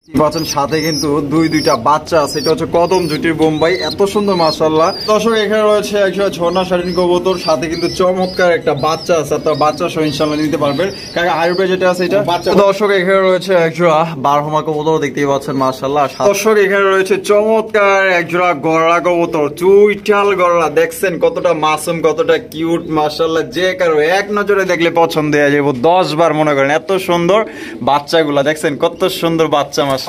পাচ্ছেন সাথে কিন্তু দুইটা বাচ্চা আছে। এটা হচ্ছে কদম জুটির বোম্বাই, এত সুন্দর মাশাআল্লাহ। দর্শক এখানে রয়েছে একটা ঝর্ণা শাড়ির কবুতর, সাথে কিন্তু চমৎকার একটা বাচ্চা আছে। আপনার বাচ্চা সহ ইনশাআল্লাহ নিতে পারবেন। কাকা আইরবে যেটা আছে এটা বাচ্চা। দর্শক এখানে রয়েছে একজোড়া বারহমা কবুতর, দেখতেই পাচ্ছেন মাশাআল্লাহ। দর্শক এখানে রয়েছে চমৎকার একজোড়া গড়া কবুতর, চুইটাল গড়া। দেখছেন কতটা মাসুম, কতটা কিউট মাশাআল্লাহ। যে কারো এক নজরে দেখলে পছন্দ হয়ে যাবে 10 বার মনে করেন। এত সুন্দর বাচ্চাগুলা দেখছেন, কত সুন্দর বাচ্চা মাশাআল্লাহ।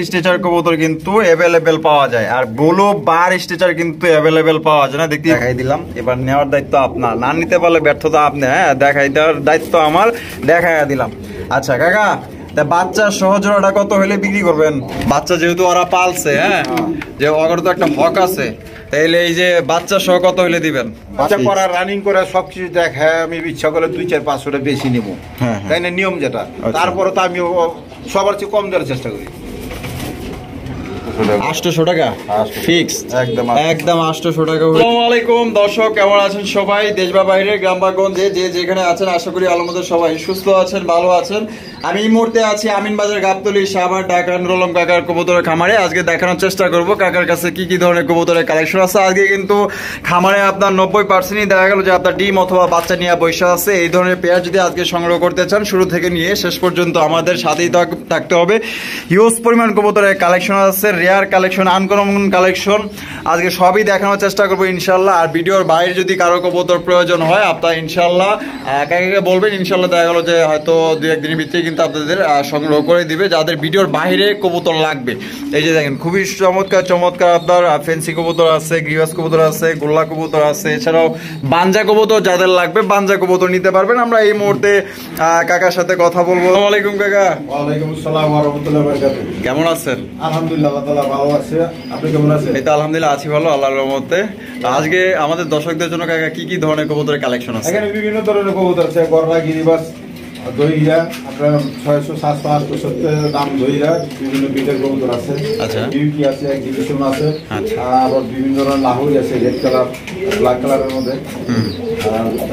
স্টিচার কবুতর কিন্তু অ্যাভেলেবেল পাওয়া যায়, আর ব্লু বার স্টিচার কিন্তু অ্যাভেলেবেল পাওয়া যায় না। দেখতে দেখাই দিলাম, এবার নেওয়ার দায়িত্ব আপনার, না নিতে পারলে ব্যর্থতা আপনি। হ্যাঁ, দেখাই দেওয়ার দায়িত্ব আমার, দেখাই দিলাম। আচ্ছা কাকা, তা বাচ্চা সহজরাটা কত হলে বিক্রি করবেন? বাচ্চা যেহেতু ওরা পালছে, হ্যাঁ, যে ওর তো একটা হক আছে, তাইলে এই যে বাচ্চা সহ কত হলে দিবেন? বাচ্চা করা, রানিং করা সবকিছু দেখা, আমি ইচ্ছা করলে 2-4-500 বেশি নেব, তাই না নিয়ম যেটা। তারপরে তো আমি সবার চেয়ে কম দেওয়ার চেষ্টা করি। 800 টাকা ফিক্স, একদম 800 টাকা। আসসালামু আলাইকুম দর্শক, কেমন আছেন সবাই? দেশ বা বাইরে, গ্রাম বা গঞ্জে, যে যেখানে আছেন, আশা করি আলহামদুলিল্লাহ সবাই সুস্থ আছেন, ভালো আছেন। আমি এই মুহূর্তে আছি আমিনবাজার গাবতলী সাভার ঢাকা নুরুল আলম কাকার কবুতরের খামারে। আজকে দেখানোর চেষ্টা করব কাকার কাছে কি কি ধরনের কবুতরের কালেকশন আছে। আজকে কিন্তু খামারে আপনার 90%ই দেখা গেল যে আপনার ডিম অথবা বাচ্চা নিয়ে বৈশা আছে। এই ধরনের পেয়ার যদি আজকে সংগ্রহ করতে চান, শুরু থেকে নিয়ে শেষ পর্যন্ত আমাদের সাথেই থাকতে হবে। হিউজ পরিমাণ কবুতরের কালেকশন আছে, রেয়ার কালেকশন, আনকমন কালেকশন। আজকে সবই দেখানোর চেষ্টা করবো ইনশাল্লাহ। আর ভিডিওর বাইরে যদি কারো কবুতর প্রয়োজন হয়, আপনার ইনশাল্লাহ কাকাকে বলবেন, ইনশাল্লাহ দেখা গেল যে হয়তো 2-1 দিনের ভিতরে কিন্তু আপনাদের সংগ্রহ করে দিবে, যাদের ভিডিওর বাইরে কবুতর লাগবে। এই যে দেখেন খুবই চমৎকার চমৎকার আপনার ফেন্সি কবুতর আছে, গ্রিবাস কবুতর আছে, গোল্লা কবুতর আছে, এছাড়াও বাঞ্জা কবুতর যাদের লাগবে বাঞ্জা কবুতর নিতে পারবেন। আমরা এই মুহূর্তে কাকার সাথে কথা বলবো। আসসালামু আলাইকুম কাকা। ওয়ালাইকুম আসসালাম ওয়া রাহমাতুল্লাহি ওয়া বারাকাতুহু। কেমন আছেন? আলহামদুলিল্লাহ, আল্লাহ তাআলা ভালো আছে। আপনি কেমন আছেন? এই তো আলহামদুলিল্লাহ আছি ভালো, আল্লাহর রহমতে। আজকে আমাদের দর্শকদের জন্য কাকা কি কি ধরনের কবুতরের কালেকশন আছে? এখানে বিভিন্ন ধরনের কবুতর আছে, গররা, গিরিবাস, দইরা, আপনার 600, 700, 870 দাম দইরা, বিভিন্ন বিটের কবুতর আছে। আচ্ছা, বিউটি আছে, এক্সিবিশন আছে। আচ্ছা, আবার বিভিন্ন ধরনের লাহুরি আছে, রেড কালার, ব্ল্যাক কালারের মধ্যে।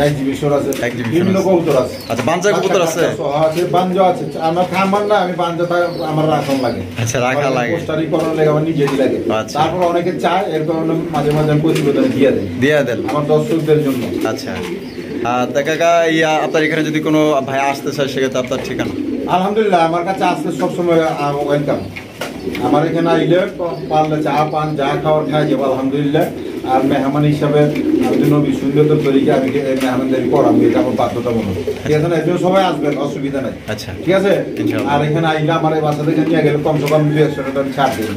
এক্সিবিশন আছে, বিভিন্ন কবুতর আছে। আচ্ছা, বাঞ্জা কবুতর আছে, আছে বাঞ্জা আছে। আমার খামার না, আমি বাঞ্জাটা আমার রাখন লাগে। আচ্ছা, রাখা লাগে, পোস্টারি করার লাগে, আমার নিজেরই লাগে। তারপর অনেকে চায়, এর কারণে মাঝে মাঝে আমি প্রতিবেদন দিয়ে দেন আমার দর্শকদের জন্য। আচ্ছা, কাকা আপনার এখানে যদি কোনো ভাই আসতে চায়, সেক্ষেত্রে আপনার ঠিকানা? আলহামদুলিল্লাহ, আমার কাছে আসলে সবসময় ওয়েলকাম। আমার এখানে আইলে পারলে চা পান, যা খাওয়ার খাই যাবো আলহামদুলিল্লাহ। আর মেহমান হিসাবে আমি নবী সুন্দর তরিকে আমি মেহমানদারি করাম, এটা আমার বাধ্যতামূলক। ঠিক আছে না? এর জন্য সবাই আসবেন, অসুবিধা নাই। আচ্ছা, ঠিক আছে। আর এখানে আইলে আমার এই বাচ্চা থেকে নিয়ে গেলে কমসে কম 200 টাকা আমি ছাড় দেবেন,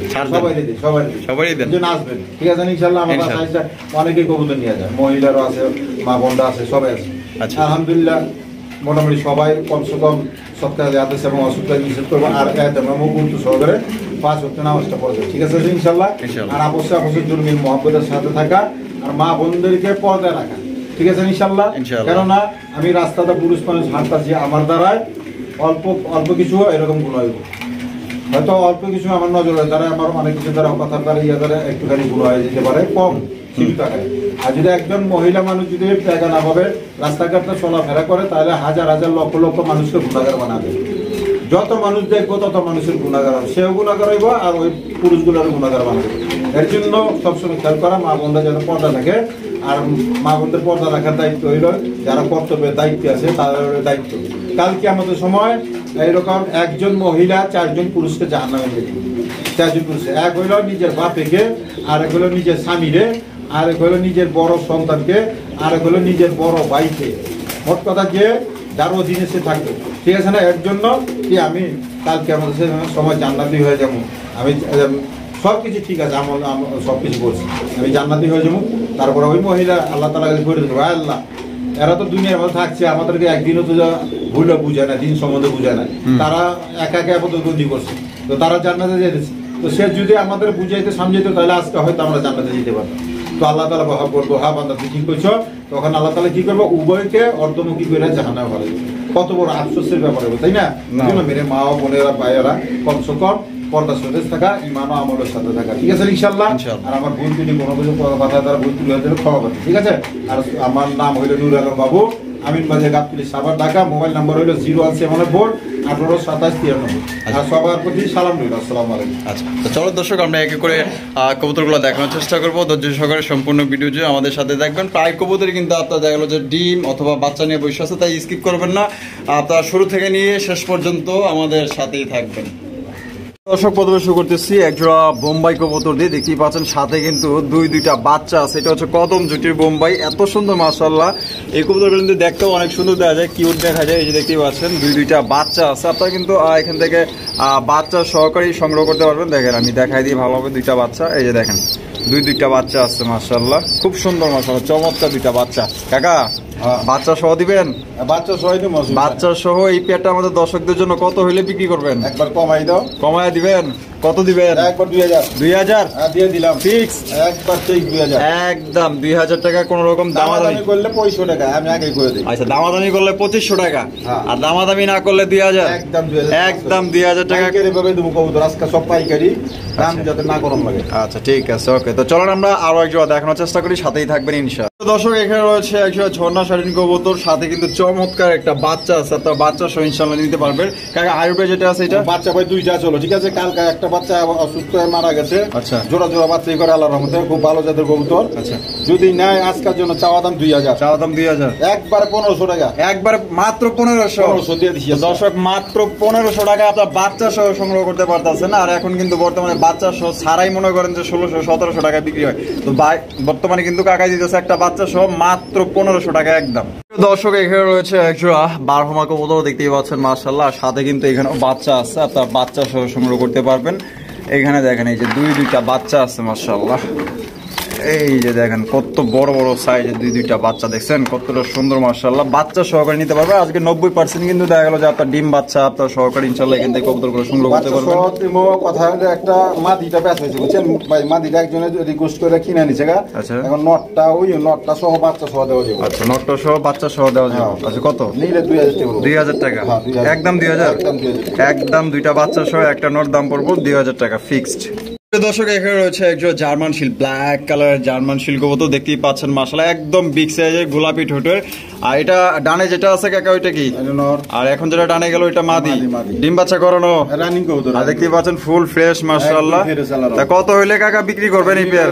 সবাই দেন জন্য আসবেন। ঠিক আছে ইনশাল্লাহ। আমার বাচ্চা অনেকেই কবুতর নিয়ে যায়, মহিলারও আছে, মা বোনরা আছে, সবাই আছে। আলহামদুলিল্লাহ মোটামুটি সবাই কমসে কম সপ্তাহে যাতে এবং অসুবিধা নিষেধ করবো। আর গুরুত্ব সহকারে 5 ওয়াক্ত নামাজটা পড়বে। ঠিক আছে ইনশাল্লাহ। আর অবশ্যই জুরমিল মহব্বতের সাথে থাকা, আর মা বোনদেরকে পর্দায় রাখা। ঠিক আছে ইনশাল্লাহ। কেননা আমি রাস্তাটা পুরুষ মানুষ হাঁটতাছি, আমার দ্বারায় অল্প কিছু এরকম গুণ হইব, হয়তো অল্প কিছু আমার নজরের দ্বারা, আমার অনেক কিছু দ্বারা, কথার দ্বারা, ইয়া দ্বারা একটুখানি গুণ হয়ে যেতে পারে, কম সীমিত আকারে। আর যদি একজন মহিলা মানুষ যদি টাকা না পাবে, রাস্তাঘাটে চলাফেরা করে, তাহলে হাজার হাজার লক্ষ লক্ষ মানুষকে গুণাগার বানাবে। যত মানুষ দেখবো তত মানুষের গুণাগার হবে, সেও গুণাগার হইব, আর ওই পুরুষগুলোর গুণাগার বানাবে। এর জন্য সবসময় খেয়াল করা, মা বোনরা যেন পর্দা থাকে। আর মা বোনদের পর্দা রাখার দায়িত্ব হইল যারা কর্তব্যের দায়িত্বে আছে তাদের দায়িত্ব। কালকে আমাদের সময় এইরকম একজন মহিলা 4 জন পুরুষকে জাহান্নামে দেবে। 4 জন পুরুষ, এক হইল নিজের বাপেকে, আর এক হইল নিজের স্বামীরে, আর এক হইল নিজের বড় সন্তানকে, আর এক হইল নিজের বড় ভাইকে। মোট কথা যে যার অধীনে সে থাকবে। ঠিক আছে না? এর জন্য কি আমি কালকে আমাদের সময় জান্নাতি হয়ে যাবো। আমি সব কিছু ঠিক আছে, আমার সব কিছু করছি, আমি জান্নাতি হয়ে যাবো। তারপরে ওই মহিলা আল্লাহ তাআলা করে দেবো, আল্লাহ এরা তো দুনিয়ার মধ্যে থাকছে, আমাদেরকে একদিনও তো ভুলও বুঝায় না, দিন সম্বন্ধে বুঝায় না। তারা একা একা আপদবন্দি করছে, তো তারা জান্নাতে যেতেছে। তো সে যদি আমাদের বুঝাইতে সমঝাইতো, তাহলে আজকে হয়তো আমরা জান্নাতে যেতে পারতাম। তো আল্লাহ তাআলা বলবো, হ্যাঁ বান্দা তুই ঠিক করছো। তখন আল্লাহ তাআলা কি করবো? উভয়কে অর্ধমুখী করে জাহান্নামে ফেলে দেবে। কত বড় আফসোসের ব্যাপার হবে, তাই না? মেরে মা ও বোনেরা, ভাইয়েরা, কমসে কম পর্দা সদেশ থাকা, ইমান ও আমলের সাথে থাকা। ঠিক আছে ইনশাআল্লাহ। আর আমার ভুল যদি কোনো কিছু কথা দ্বারা ভুল তুলে হয়ে ক্ষমা করবে। ঠিক আছে। আর আমার নাম হইল নুরুল আলম বাবু, আমিনবাজার গাবতলী সাভার ঢাকা। মোবাইল নাম্বার হইল 01744 18 27 93। আর সবার প্রতি সালাম রইল। আসসালামু আলাইকুম। আচ্ছা, তো চলো দর্শক আমরা একে করে কবুতরগুলো দেখানোর চেষ্টা করবো। ধৈর্য সহকারে সম্পূর্ণ ভিডিও জুড়ে আমাদের সাথে দেখবেন। প্রায় কবুতর কিন্তু আপনার দেখা গেলো যে ডিম অথবা বাচ্চা নিয়ে বসে আছে, তাই স্কিপ করবেন না, আপনারা শুরু থেকে নিয়ে শেষ পর্যন্ত আমাদের সাথেই থাকবেন। দর্শক প্রথমে শুরু করতেছি একজোড়া বোম্বাই কবুতর দিয়ে। দেখতেই পাচ্ছেন সাথে কিন্তু দুইটা বাচ্চা আছে। এটা হচ্ছে কদম জুটির বোম্বাই, এত সুন্দর মাশাআল্লাহ। এই কবুতরগুলো কিন্তু দেখতেও অনেক সুন্দর দেখা যায়, কিউট দেখা যায়। এই যে দেখতেই পাচ্ছেন দুইটা বাচ্চা আছে। আপনারা কিন্তু এখান থেকে বাচ্চা সহকারে সংগ্রহ করতে পারবেন। দেখেন আমি দেখাই দিই ভালোভাবে, দুইটা বাচ্চা এই যে দেখেন দুইটা বাচ্চা আছে মাশাআল্লাহ, খুব সুন্দর মাশাআল্লাহ, চমৎকার দুইটা বাচ্চা। কাকা বাচ্চা সহ দিবেন? বাচ্চা সহ দিবেন। বাচ্চা সহ এই পেয়ারটা আমাদের দর্শকদের জন্য কত হইলে বিক্রি করবেন? একবার কমাই দাও। কমায় দিবেন? কত দিবেন? একবার 2000। 2000 দিয়ে দিলাম ফিক্স। একবার ঠিক 2000 একদম 2000 টাকা। কোন রকম দামাদামি করলে 2500 টাকা আমি আগে করে দিই। আচ্ছা, দামাদামি করলে 2500 টাকা, আর দামাদামি না করলে 2000। একদম 2000। একদম 2000 টাকা করে ভাবে দেবো কবুতর। আজকে সব পাইকারি দাম যাতে না গরম লাগে। আচ্ছা ঠিক আছে, ওকে। তো চলুন আমরা আরো একজোড়া দেখানোর চেষ্টা করি, সাথেই থাকবেন ইনশাআল্লাহ। দর্শক এখানে রয়েছে একজোড়া ঝর্ণা শাড়িন কবুতর, সাথে কিন্তু চমৎকার একটা বাচ্চা আছে। আপনার বাচ্চা সহ ইনশাআল্লাহ নিতে পারবেন। কাকা হাইব্রিড যেটা আছে এটা বাচ্চা ভাই দুইটা চলো, ঠিক আছে। কালকে একটা বাচ্চা অসুস্থ হয়ে মারা গেছে। আচ্ছা, জোড়া বাচ্চাই করে আল্লাহর রহমতে, খুব ভালো জাতের কবুতর। আচ্ছা, যদি নেয় আজকের জন্য চাওয়া দাম 2000। চাওয়া দাম 2000। একবার 1500 টাকা। একবার মাত্র 1500 দিয়ে দিচ্ছি দর্শক, মাত্র 1500 টাকা আপনার বাচ্চা সহ সংগ্রহ করতে পারতেছেন। আর এখন কিন্তু বর্তমানে বাচ্চা সহ ছাড়াই মনে করেন যে 1600-1700 টাকা বিক্রি হয়। তো বর্তমানে কিন্তু কাকা দিতেছে একটা বাচ্চা সহ মাত্র 1500 টাকা একদম। দর্শক এখানে রয়েছে একজোড়া বারহমা কবুতর, দেখতেই পাচ্ছেন মাশাআল্লাহ। সাথে কিন্তু এখানে বাচ্চা আছে, আপনার বাচ্চা সহ সংগ্রহ করতে পারবেন। এখানে দেখেন এই যে দুইটা বাচ্চা আছে মাশাআল্লাহ। এই যে দেখেন কত বড় বড় সাইজের দুইটা বাচ্চা, দেখছেন কতটা সুন্দর মাশাআল্লাহ। বাচ্চা সহকারে নিতে পারবে। আজকে 90% কিন্তু দেখা গেল যে আপনার ডিম বাচ্চা আপনার সহকারে ইনশাআল্লাহ এখান থেকে কবুতরগুলো সংগ্রহ করতে পারবেন। কথা হলো একটা মাদিটা বেচাইছে, বুঝছেন ভাই। মাদিটা একজনের রিকোয়েস্ট করে কিনে নিছে গা। আচ্ছা, এখন নটটা সহ বাচ্চা সহ দেওয়া যাবে। আচ্ছা, নটটা সহ বাচ্চা সহ দেওয়া যাবে। আচ্ছা, কত নিলে 2000 টাকা। একদম 2000। একদম দুইটা বাচ্চা সহ একটা নট দাম পড়বো 2000 টাকা ফিক্সড। দর্শক এখানে রয়েছে একজন জার্মান শিল, ব্ল্যাক কালারের জার্মান শিল কবুতর, দেখতেই পাচ্ছেন মাশাআল্লাহ, একদম বিগ সাইজের গোলাপি ঠোঁটের। আর এটা ডানে যেটা আছে কাকা ওইটা কি? আর এখন যেটা ডানে গেল ওইটা মাদি, ডিম বাচ্চা করানো রানিং কবুতর। আর দেখতেই পাচ্ছেন ফুল ফ্রেশ মাশাআল্লাহ। তা কত হইলে কাকা বিক্রি করবেন এই পেয়ার?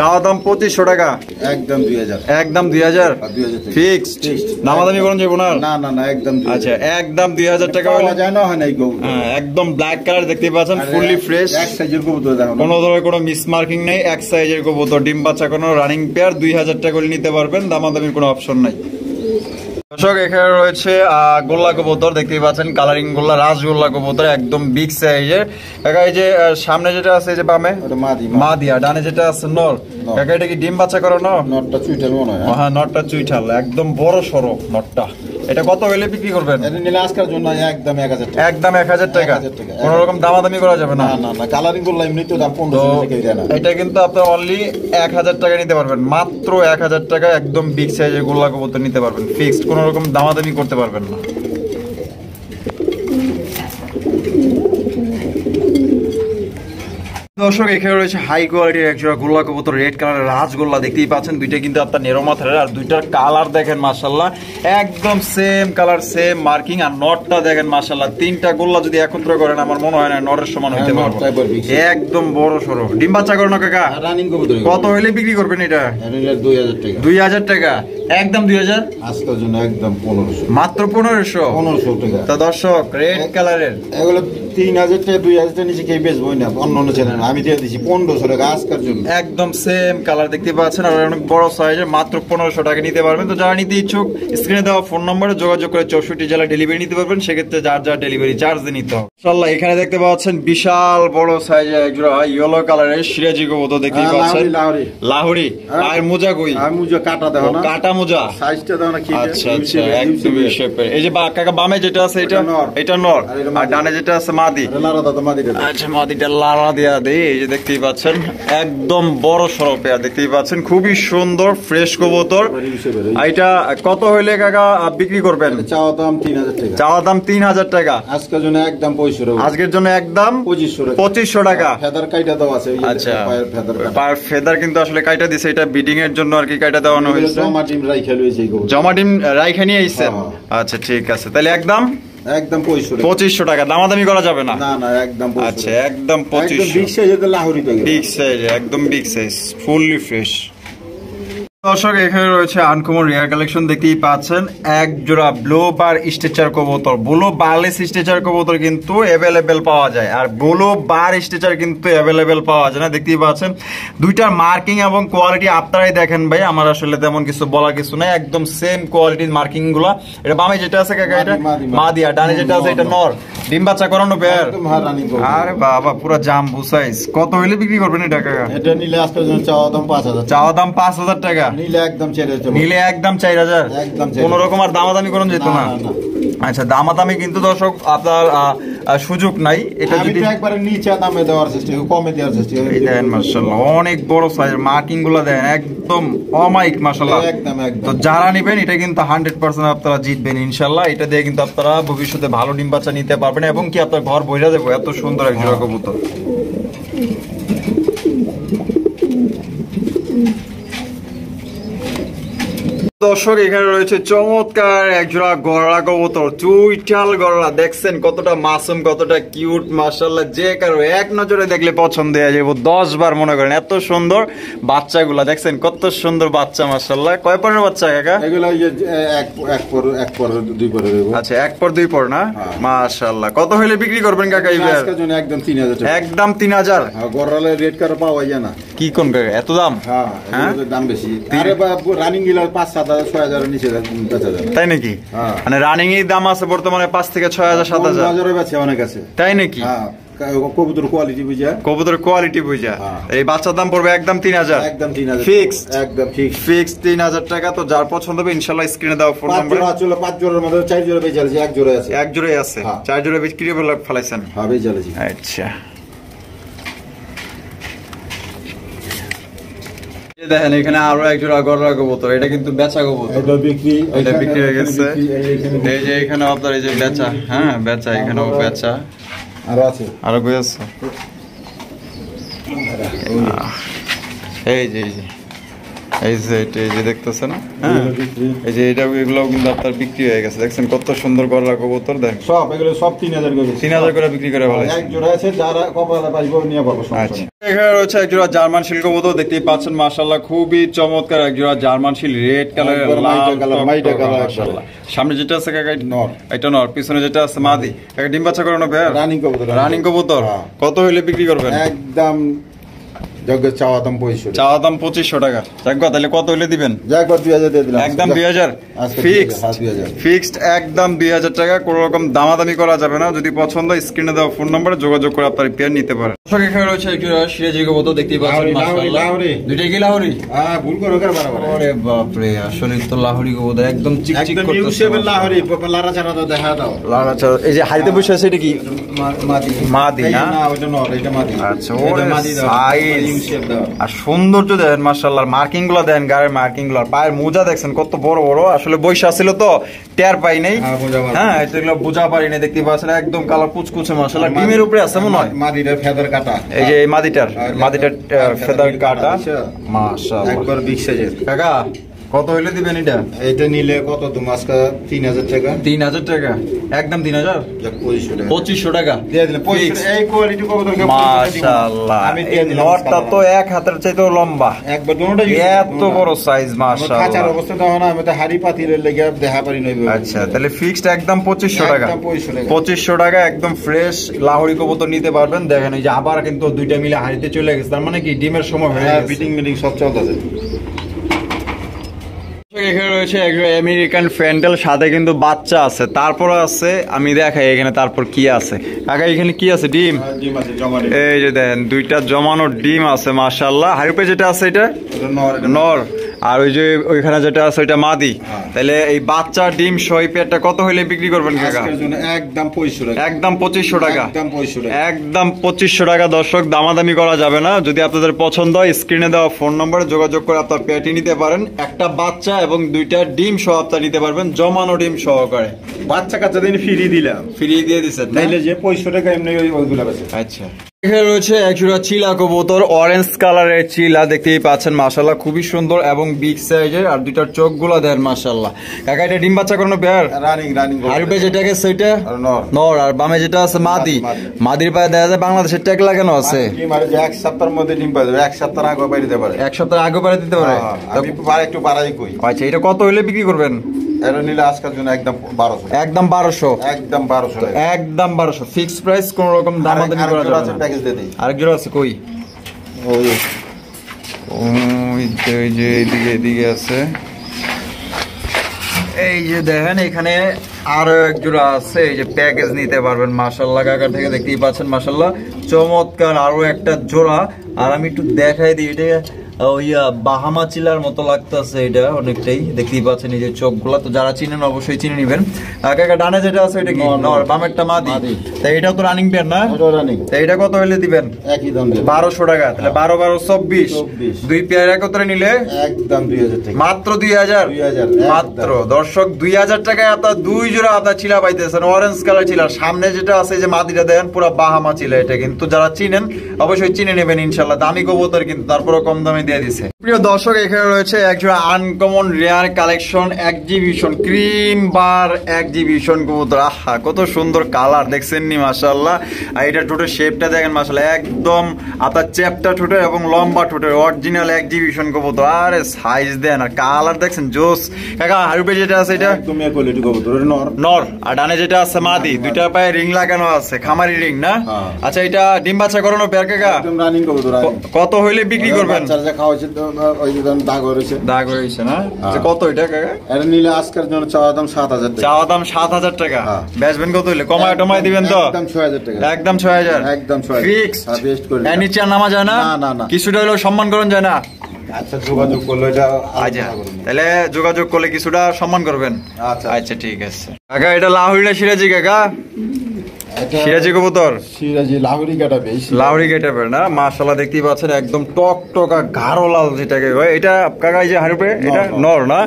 চাওয়া দাম 2500 টাকা। একদম 2000। একদম 2000 ফিক্সড। দামাদামি করুন যাবো না? না না না, একদম। আচ্ছা, একদম 2000 টাকা হলে যায় না, হয় না এই কবুতর। হ্যাঁ, একদম ব্ল্যাক কালার, দেখতেই পাচ্ছেন ফুললি ফ্রেশ, এক সাইজের কবুতর, কোনো ধরনের কোনো মিস মার্কিং নেই, এক সাইজের কবুতর, ডিম বাচ্চা কোনো রানিং পেয়ার 2000 টাকা করে নিতে পারবেন। দামাদামির কোনো অপশন নাই। দর্শক এখানে রয়েছে গোল্লা কবুতর, দেখতেই পাচ্ছেন কালারিং গোল্লা, রাজগোল্লা কবুতর, একদম বিগ সাইজের। কাকা এই যে সামনে যেটা আছে এই যে বামে মাদি, আর ডানে যেটা আছে নর। কাকা এটা কি ডিম বাচ্চা করানো? নটটা চুইঠাল মনে হয়। হ্যাঁ, নটটা চুইঠাল, একদম বড় সরো নটটা। এটা কত হইলে বিক্রি করবেন? এটা নিলে আজকের জন্য একদম 1000 টাকা। একদম 1000 টাকা। কোন রকম দামাদামি করা যাবে না? না না, কালারিং গোল্লা এমনি তো দাম 1500 টাকা দেয় না। এটা কিন্তু আপনি অনলি 1000 টাকা নিতে পারবেন, মাত্র 1000 টাকা। একদম বিগ সাইজের গোল্লা কবুতর নিতে পারবেন ফিক্সড, কোন রকম দামাদামি করতে পারবেন না। দর্শক এখানে রয়েছে হাই কোয়ালিটির একজোড়া গোল্লা কবুতর, রেড কালারের রাজগোল্লা, দেখতেই পাচ্ছেন। দুইটা কিন্তু আপনার নেরো মাথার, আর দুইটার কালার দেখেন মাশাআল্লাহ, একদম সেম কালার, সেম মার্কিং। আর নটটা দেখেন মাশাআল্লাহ, তিনটা গোল্লা যদি একত্র করেন আমার মনে হয় না নরের সমান হইতে পারবে, একদম বড় সরো। ডিম বাচ্চা করো না কাকা? রানিং কবুতর। কত হইলে বিক্রি করবেন এটা? 2000 টাকা। 2000 টাকা। একদম 2000। আজকের জন্য একদম 1500, মাত্র 1500 টাকা। তো দর্শক রেড কালারের এগুলো 3000 টাকা, 2000 টাকা নিচে কেউ বেচবই না অন্য অন্য চ্যানেল। আমি দিয়ে দিচ্ছি 1500 টাকা আজকের জন্য। একদম সেম কালার, দেখতে পাচ্ছেন, আর অনেক বড় সাইজের, মাত্র 1500 টাকা নিতে পারবেন। তো যারা নিতে ইচ্ছুক স্ক্রিনে দেওয়া ফোন নম্বরে যোগাযোগ করে 64 জেলা ডেলিভারি নিতে পারবেন। সেক্ষেত্রে যার যার ডেলিভারি চার্জ দিয়ে নিতে হবে। ইনশাআল্লাহ এখানে দেখতে পাচ্ছেন বিশাল বড় সাইজের একজোড়া ইয়েলো কালারের সিরাজি কবুতর, দেখতে পাচ্ছেন লাহোরি। আর মোজা কই? আর মোজা কাটা দাও না, কাটা মোজা, সাইজটা দাও না কি? আচ্ছা আচ্ছা, একদম শেপের। এই যে কাকা বামে যেটা আছে এটা নর, আর ডানে যেটা আছে মাদি। লারা দাও মাদিটা। আচ্ছা, মাদিটা লারা দিয়া দেই। এই যে দেখতেই পাচ্ছেন একদম বড় সরো পেয়ার, দেখতেই পাচ্ছেন, খুবই সুন্দর ফ্রেশ কবুতর। এটা কত হইলে কাকা বিক্রি করবেন? চাওয়া দাম 3000 টাকা। চাওয়া দাম 3000 টাকা। আজকের জন্য একদম 2500। আজকের জন্য একদম 2500 টাকা। ফেদার কাইটা দাও আছে। আচ্ছা, পায়ের ফেদার কিন্তু আসলে কাইটা দিছে, এটা বিডিং এর জন্য আর কি কাইটা দেওয়ানো হয়েছে। জমা ডিম রাইখা লইছে, জমা ডিম রাইখা নিয়ে আইছেন। আচ্ছা ঠিক আছে, তাহলে একদম একদম 2500 টাকা, দামাদামি করা যাবে না? না না, একদম আচ্ছা, একদম 2500। বিগ সাইজ, এটা লাহোরি তো, বিগ সাইজ, একদম বিগ সাইজ, ফুললি ফ্রেশ। দর্শক, এখানে রয়েছে আনকমন রেয়ার কালেকশন, দেখতেই পাচ্ছেন এক জোড়া ব্লু বার স্ট্রেচার কবুতর। ব্লু বারলেস স্ট্রেচার কবুতর কিন্তু অ্যাভেলেবেল পাওয়া যায়, আর ব্লু বার স্ট্রেচার কিন্তু অ্যাভেলেবেল পাওয়া যায় না। দেখতেই পাচ্ছেন দুইটার মার্কিং এবং কোয়ালিটি আপনারাই দেখেন ভাই, আমার আসলে তেমন কিছু বলার কিছু নাই, একদম সেম কোয়ালিটির মার্কিং গুলা। এটা বামে যেটা আছে কাকা এটা মাদি, আর ডানে যেটা আছে এটা নর। ডিম বাচ্চা করানো পেয়ার? আরে বাবা, পুরো জাম্বু সাইজ। কত হইলে বিক্রি করবেন এটা কাকা? এটা নিলে আজকের জন্য চাওয়া দাম 5000। চাওয়া দাম 5000 টাকা, নিলে একদম 4000। নিলে একদম 4000। একদম কোন রকম আর দামাদামি করুন যেত না? আচ্ছা, দামাদামি কিন্তু দর্শক আপনার সুযোগ নাই। এটা যদি একবারে নিচে দামে দেওয়ার চেষ্টা করি, কমে দেওয়ার চেষ্টা করি। দেখেন মাশাআল্লাহ, অনেক বড় সাইজের মার্কিং গুলো দেখেন, একদম অমাইক মাশাআল্লাহ। একদম একদম। তো যারা নেবেন এটা কিন্তু 100% আপনারা জিতবেন ইনশাআল্লাহ। এটা দিয়ে কিন্তু আপনারা ভবিষ্যতে ভালো ডিম বাচ্চা নিতে পারবেন, এবং কি আপনার ঘর বইরা দেবো এত সুন্দর এক জোড়া কবুতর। দর্শক, এখানে রয়েছে চমৎকার এক জোড়া গড়া কবুতর, চুইটাল গড়া। দেখছেন কতটা মাসুম, কতটা কিউট মাশাআল্লাহ। যে কারো এক নজরে দেখলে পছন্দ হয়ে যাবে 10 বার মনে করেন, এত সুন্দর বাচ্চাগুলা। দেখছেন কত সুন্দর বাচ্চা মাশাআল্লাহ। কয় পরের বাচ্চা কাকা এগুলো? এক পর দুই পরে দেব। আচ্ছা, এক পর দুই পর না? মাশাআল্লাহ। কত হইলে বিক্রি করবেন কাকা এই বের? আজকের জন্য একদম 3000 টাকা। একদম 3000? হ্যাঁ, গড়ালে রেট কার পাওয়া যায় না। কি কোন কাকা এত দাম? হ্যাঁ, এর দাম বেশি। আরে বাবা, রানিং গিলা 5-7,000 6,000 এর নিচে বেচা যায়। তাই নাকি? মানে রানিং এর দাম আছে বর্তমানে 5 থেকে 6,000 7,000 বাজারে বেচে অনেক আছে। তাই নাকি? হ্যাঁ, কবুতর কোয়ালিটি বুঝা, কবুতর কোয়ালিটি বুঝা। এই বাচ্চার দাম পড়বে একদম 3000। একদম 3000 ফিক্স, একদম ফিক্স 3000 টাকা। তো যার পছন্দ হবে ইনশাআল্লাহ স্ক্রিনে দাও ফোন নাম্বার। 5 জোড়ার মধ্যে 4 জোড়া বেচে আছে, এক জোড়া আছে। এক জোড়াই আছে, 4 জোড়া বিক্রি করে ফলাইছেন? হ্যাঁ, বেচে আছে। আচ্ছা, দেখেন এখানে আরো এক জোড়া গড়া কবুতর। এটা কিন্তু বেচা কবুতর, এটা বিক্রি হয়ে গেছে। এই যে এখানে আপনার এই যে বেচা, হ্যাঁ বেচা, এখানেও বেচা, আরো আছে, আরো কই আছে? এই যে এই যে দেখতেছেন, হ্যাঁ এই যে এগুলোও কিন্তু আপনার বিক্রি হয়ে গেছে। দেখছেন কত সুন্দর গড়া কবুতর। দেখেন সব এগুলো সব 3000 করে, 3000 করে বিক্রি করে ভালো। এক জোড়া আছে, যারা কপালে পাইবো নিয়ে পাবো। আচ্ছা, এখানে রয়েছে এক জোড়া জার্মান শিল কবুতর, দেখতেই পাচ্ছেন মাশাআল্লাহ খুবই চমৎকার এক জোড়া জার্মান শিল, রেড কালারের, মাইটা কালার মাশাআল্লাহ। সামনে যেটা আছে কাকা নর, এটা নর, পিছনে যেটা আছে মাদি। একটা ডিম বাচ্চা করানো বের রানিং কবুতর। রানিং কবুতর কত হইলে বিক্রি করবেন? একদম চাওয়া দাম 2500। চাওয়া দাম 2500 টাকা। যাকবা, তাহলে কত হইলে দিবেন? একবার 2000 দিয়ে দিলাম। একদম 2000 ফিক্সড, একদম 2000 টাকা। কোনো রকম দামাদামি করা যাবে না। যদি পছন্দ স্ক্রিনে দেওয়া ফোন নম্বরে যোগাযোগ করে আপনার পেয়ার নিতে পারেন। দর্শক, এখানে রয়েছে একটু সিরাজি কবুতর, দেখতেই পাচ্ছেন মাশাআল্লাহ। দুইটাই কি লাহোরি? হ্যাঁ, ভুল করে বরাবর। আরে বাপ রে, আসলে তো লাহোরি কবুতর, একদম চিকচিক করতেছে। লাহোরি লারা ছাড়া তো দেখা দাও। লারা ছাড়া এই যে হাইতে বসে আছে, এটা কি মাদি? না ওটা নর, এটা মাদি। আচ্ছা, ওরে সাইজ আর সৌন্দর্য দেখেন মাশাআল্লাহ। মার্কিং গুলো দেখেন, গায়ের মার্কিং গুলো, পায়ের মোজা দেখছেন কত বড় বড়। আসলে বৈশা ছিল তো টের পাই নাই। হ্যাঁ, এগুলো বোঝা পারি নাই। দেখতে পাচ্ছেন একদম কালার কুচকুচে মাশাআল্লাহ। ডিমের উপরে আছে মনে হয়। মাদিটার ফেদার কাটা, এই যে এই মাদিটার ফেদার কাটা মাশাআল্লাহ, একবার বিগ সাইজের। কাকা কত হইলে দিবেন এটা? এটা নিলে কত তুমি আজকে 3000 টাকা। 3000 টাকা, একদম 3000। 2500 টাকা দিয়ে দিলে। এই কোয়ালিটি কবুতর মাশাআল্লাহ। এই নটটা তো এক হাতের চাইতেও লম্বা, একবার দুটোটা এত বড় সাইজ মাশাআল্লাহ। কাঁচার অবস্থা দেখো না, আমি তো হাড়ি পাতিলের লেগে দেখা পারি না। আচ্ছা, তাহলে ফিক্সড একদম 2500 টাকা। একদম 2500 টাকা, একদম ফ্রেশ লাহোরি কবুতর নিতে পারবেন। দেখেন এই যে আবার কিন্তু দুইটা মিলে হাড়িতে চলে গেছে, তার মানে কি ডিমের সময় হয়ে গেছে। মিটিং সব চলতেছে। এখানে রয়েছে আমেরিকান ফ্যান্ডেল, সাথে কিন্তু বাচ্চা আছে। তারপর আছে, আমি দেখাই এখানে তারপর কি আছে। কাকা এখানে কি আছে? ডিম। এই যে দেখেন দুইটা জমানো ডিম আছে মাশাআল্লাহ। হারিপে যেটা আছে এটা নর, আর ওই যে ওইখানে যেটা আছে ওইটা মাদি। তাহলে এই বাচ্চা ডিম সহ পেয়ারটা কত হইলে বিক্রি করবেন কাকা? একদম 2500 টাকা। একদম 2500 টাকা, একদম 2500 টাকা। দর্শক, দামাদামি করা যাবে না। যদি আপনাদের পছন্দ হয় স্ক্রিনে দেওয়া ফোন নম্বরে যোগাযোগ করে আপনার পেয়ারটি নিতে পারেন। একটা বাচ্চা এবং দুইটা ডিম সহ আপনারা নিতে পারবেন, জমানো ডিম সহকারে। বাচ্চা কাচ্চা দিন ফ্রি দিলাম, ফ্রি দিয়ে দিচ্ছেন, তাইলে যে 500 টাকা এমনি ওইগুলো আছে। আচ্ছা, এখানে রয়েছে একজোড়া চিলা কবুতর, অরেঞ্জ কালারের চিলা, দেখতেই পাচ্ছেন মাশাআল্লাহ খুবই সুন্দর এবং বিগ সাইজের। আর দুইটার চোখগুলো দেন মাশাআল্লাহ। কাকা এটা ডিম বাচ্চা করানো পেয়ার? রানিং আরবে যেটাকে সেটা নর, আর বামে যেটা আছে মাদি। মাদির পায়ে দেখা যায় বাংলাদেশের ট্যাগ লাগানো আছে। এক সপ্তাহের মধ্যে ডিম পাওয়া যাবে, এক সপ্তাহ আগে বাইরে দিতে পারে। এক সপ্তাহ আগে বাইরে দিতে পারে। আমি একটু বাড়াই কই। আচ্ছা, এটা কত হলে বিক্রি করবেন? এটা নিলে আজকের জন্য একদম 1200। একদম 1200? একদম 1200, একদম 1200 ফিক্সড প্রাইস, কোন রকম দামাদামি করা যাবে না। প্যাকেজ দিয়ে দেই। আরেক জোড়া আছে কই? ওই যে এদিকে আছে। এই যে দেখেন এখানে আরো এক জোড়া আছে, এই যে প্যাকেজ নিতে পারবেন মাশাআল্লাহ। কাকার থেকে দেখতেই পাচ্ছেন মাশাআল্লাহ চমৎকার আরো একটা জোড়া। আর আমি একটু দেখাই দিই, এটা বাহামা চিলার মতো লাগতেছে, এটা অনেকটাই দেখতেই পাচ্ছেন এই যে চোখগুলা। তো যারা চিনেন অবশ্যই চিনে নিবেন। কাকা ডানে যেটা আছে এটা কি নর, বামেরটা মাদি। তাই এটাও তো রানিং পেয়ার না? তাই এটা কত হইলে দিবেন? একই দাম 1200 টাকা। তাহলে 12 12 24। দুই পেয়ার একত্রে নিলে একদম 2000 টাকা, মাত্র 2000 মাত্র। দর্শক 2000 টাকায় আপনার দুই জোড়া আপনার চিলা পাইতেছেন, অরেঞ্জ কালার চিলা। সামনে যেটা আছে যে মাদিটা দেখেন পুরো বাহামা চিলা। এটা কিন্তু যারা চিনেন অবশ্যই চিনে নেবেন ইনশাআল্লাহ। দামি কবুতর কিন্তু, তারপরে কম দামে দিয়ে দিছে। প্রিয় দর্শক এখানে রয়েছে একজোড়া uncommon rare collection exhibition cream বার এক্সিবিশন কবুতর। আহা কত সুন্দর কালার দেখছেন নি মাশাআল্লাহ। আর এটা ঠোঁটের শেপটা দেখেন মাশাআল্লাহ, একদম আপনার চ্যাপটা ঠোঁটের এবং লম্বা ঠোঁটের অরিজিনাল এক্সিবিশন কবুতর। আরে সাইজ দেন আর কালার দেখছেন জোস। কাকা হারুপে যেটা আছে এটা একদম কোয়ালিটি কবুতর, নর। আর ডানে যেটা আছে মাদি, দুইটা পায়ে রিং লাগানো আছে, খামারি রিং না? আচ্ছা, এটা ডিম বাচ্চা করানো পেয়ার কাকা? একদম রানিং কবুতর। কত হইলে বিক্রি করবেন? বাচ্চা খাওয়াছে তো ওই যে দাগ হয়েছে না? আচ্ছা, কত এটা কাকা? এটা নিলে আজকের জন্য চাওয়া দাম 7000 টাকা। চাওয়া দাম 7000 টাকা। বেচবেন কত হইলে? কমায় দিবেন তো? একদম 6000 টাকা। একদম 6000 একদম 6000 ফিক্স। বেস্ট করে এর নিচে নামা যায় না? না কিছুটা হলেও সম্মান করুন যায় না? আচ্ছা, যোগাযোগ করলে এটা আচ্ছা, তাহলে যোগাযোগ করলে কিছুটা সম্মান করবেন। আচ্ছা আচ্ছা ঠিক আছে কাকা। এটা লাহুরি না সিরাজি কাকা? সিরাজি কবুতর, সিরাজি লাহুরি কাটাবে, লাহুরি গেটাবের না? মাশাআল্লাহ দেখতেই পাচ্ছেন একদম টকটকা গাঢ় লাল যেটাকে হয়। এটা কাকা এই যে হারুপে এটা নর না?